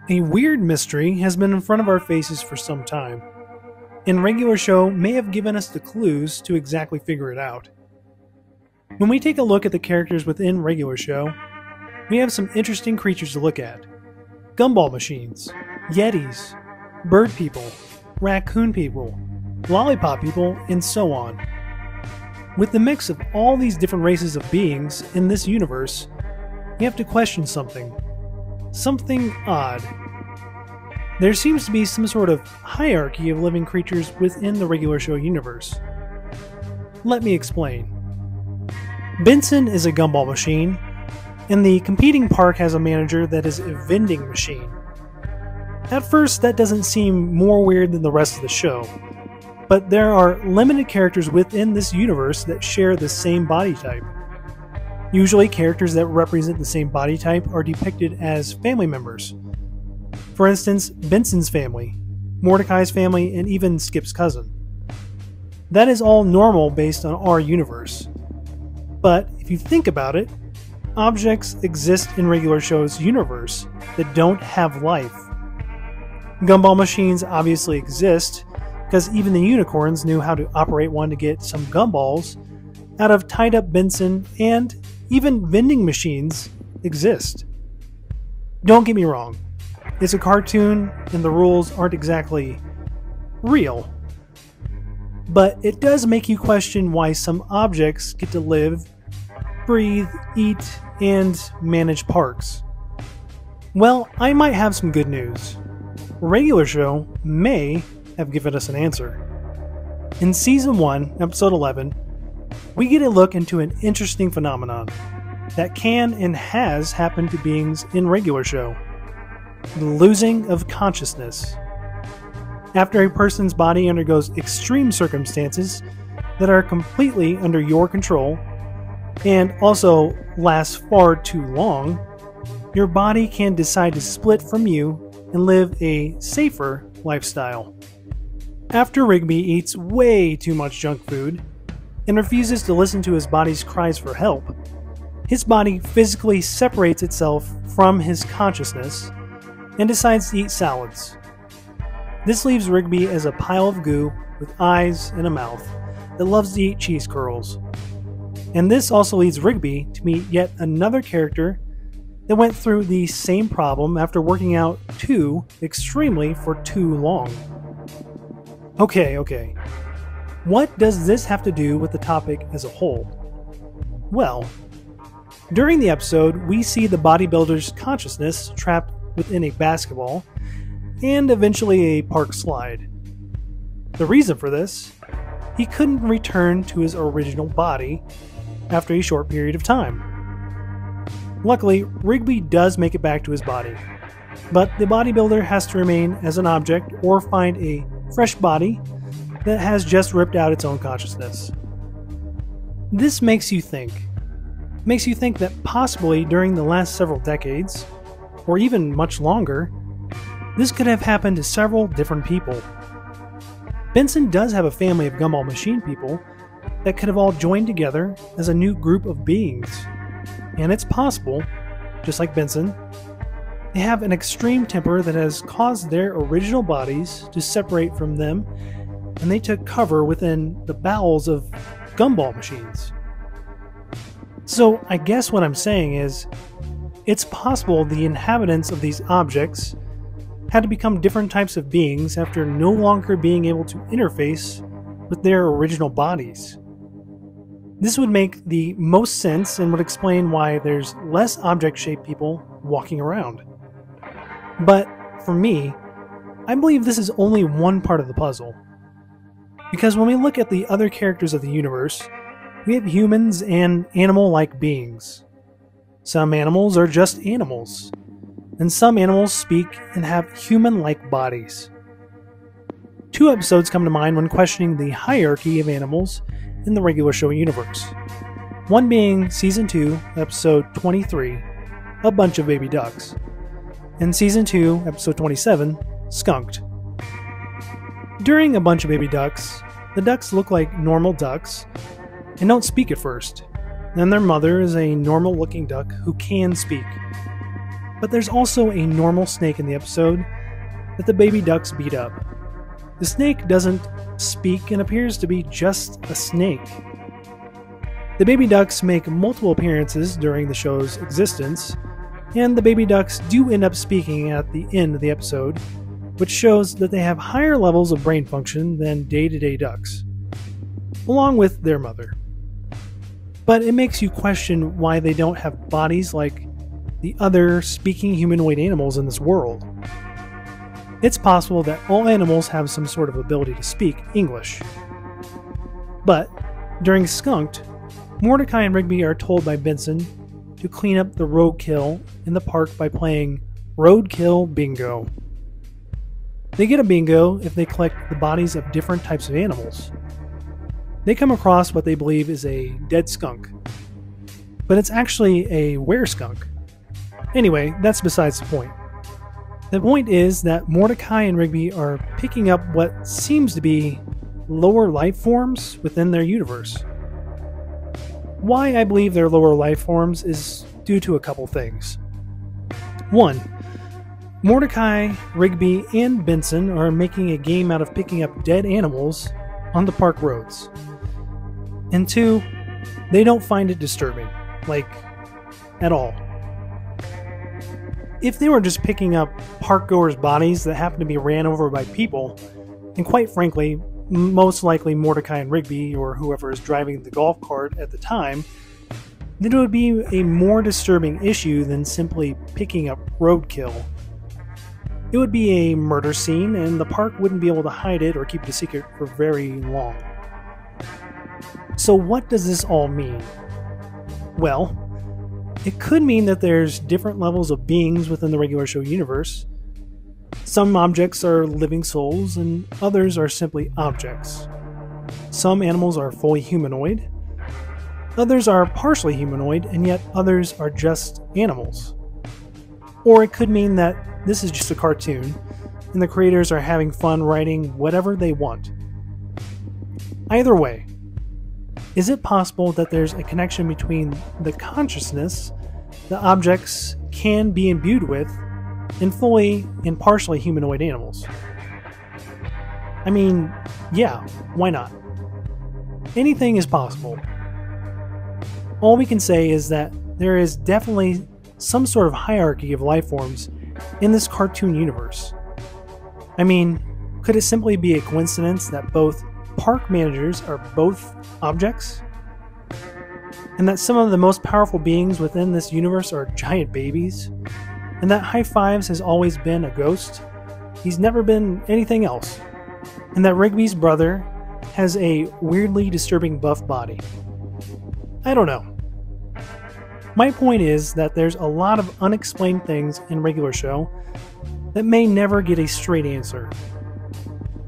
A weird mystery has been in front of our faces for some time, and Regular Show may have given us the clues to exactly figure it out. When we take a look at the characters within Regular Show, we have some interesting creatures to look at. Gumball machines, Yetis, bird people, raccoon people, lollipop people, and so on. With the mix of all these different races of beings in this universe, we have to question something. Something odd. There seems to be some sort of hierarchy of living creatures within the Regular Show universe. Let me explain. Benson is a gumball machine, and the competing park has a manager that is a vending machine. At first, that doesn't seem more weird than the rest of the show, but there are limited characters within this universe that share the same body type. Usually, characters that represent the same body type are depicted as family members. For instance, Benson's family, Mordecai's family, and even Skip's cousin. That is all normal based on our universe. But if you think about it, objects exist in Regular Show's universe that don't have life. Gumball machines obviously exist, because even the unicorns knew how to operate one to get some gumballs out of tied up Benson, and even vending machines exist. Don't get me wrong, it's a cartoon and the rules aren't exactly real, but it does make you question why some objects get to live, breathe, eat, and manage parks. Well, I might have some good news. Regular Show may have given us an answer. In Season 1, Episode 11, we get a look into an interesting phenomenon that can and has happened to beings in Regular Show. The losing of consciousness. After a person's body undergoes extreme circumstances that are completely under your control, and also last far too long, your body can decide to split from you and live a safer lifestyle. After Rigby eats way too much junk food and refuses to listen to his body's cries for help, his body physically separates itself from his consciousness and decides to eat salads. This leaves Rigby as a pile of goo with eyes and a mouth that loves to eat cheese curls. And this also leads Rigby to meet yet another character that went through the same problem after working out too extremely for too long. Okay. What does this have to do with the topic as a whole? Well, during the episode, we see the bodybuilder's consciousness trapped within a basketball and eventually a park slide. The reason for this? He couldn't return to his original body after a short period of time. Luckily, Rigby does make it back to his body, but the bodybuilder has to remain as an object or find a fresh body that has just ripped out its own consciousness. This makes you think that possibly during the last several decades, or even much longer, this could have happened to several different people. Benson does have a family of gumball machine people that could have all joined together as a new group of beings. And it's possible, just like Benson, they have an extreme temper that has caused their original bodies to separate from them, and they took cover within the bowels of gumball machines. So I guess what I'm saying is, it's possible the inhabitants of these objects had to become different types of beings after no longer being able to interface with their original bodies. This would make the most sense and would explain why there's less object-shaped people walking around. But for me, I believe this is only one part of the puzzle. Because when we look at the other characters of the universe, we have humans and animal-like beings. Some animals are just animals, and some animals speak and have human-like bodies. Two episodes come to mind when questioning the hierarchy of animals in the Regular Show universe. One being Season 2, Episode 23, A Bunch of Baby Ducks, and Season 2, Episode 27, Skunked. During A Bunch of Baby Ducks, the ducks look like normal ducks and don't speak at first, and their mother is a normal-looking duck who can speak. But there's also a normal snake in the episode that the baby ducks beat up. The snake doesn't speak and appears to be just a snake. The baby ducks make multiple appearances during the show's existence, and the baby ducks do end up speaking at the end of the episode, which shows that they have higher levels of brain function than day-to-day ducks, along with their mother. But it makes you question why they don't have bodies like the other speaking humanoid animals in this world. It's possible that all animals have some sort of ability to speak English. But during Skunked, Mordecai and Rigby are told by Benson to clean up the roadkill in the park by playing Roadkill Bingo. They get a bingo if they collect the bodies of different types of animals. They come across what they believe is a dead skunk, but it's actually a were-skunk. Anyway, that's besides the point. The point is that Mordecai and Rigby are picking up what seems to be lower life forms within their universe. Why I believe they're lower life forms is due to a couple things. 1. Mordecai, Rigby, and Benson are making a game out of picking up dead animals on the park roads. And 2, they don't find it disturbing, like, at all. If they were just picking up park-goers' bodies that happen to be ran over by people, and quite frankly, most likely Mordecai and Rigby or whoever is driving the golf cart at the time, then it would be a more disturbing issue than simply picking up roadkill. It would be a murder scene, and the park wouldn't be able to hide it or keep it a secret for very long. So what does this all mean? Well, it could mean that there's different levels of beings within the regular show universe. Some objects are living souls, and others are simply objects. Some animals are fully humanoid, others are partially humanoid, and yet others are just animals. Or it could mean that this is just a cartoon, and the creators are having fun writing whatever they want. Either way, is it possible that there's a connection between the consciousness the objects can be imbued with and fully and partially humanoid animals? I mean, yeah, why not? Anything is possible. All we can say is that there is definitely some sort of hierarchy of life forms in this cartoon universe. I mean, could it simply be a coincidence that both park managers are both objects? And that some of the most powerful beings within this universe are giant babies? And that High Fives has always been a ghost? He's never been anything else. And that Rigby's brother has a weirdly disturbing buff body? I don't know. My point is that there's a lot of unexplained things in regular show that may never get a straight answer.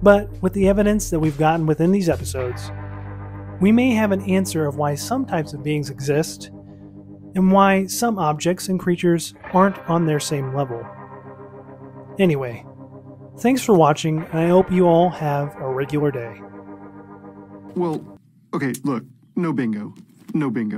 But with the evidence that we've gotten within these episodes, we may have an answer of why some types of beings exist, and why some objects and creatures aren't on their same level. Anyway, thanks for watching, and I hope you all have a regular day. Well, okay, look, no bingo. No bingo.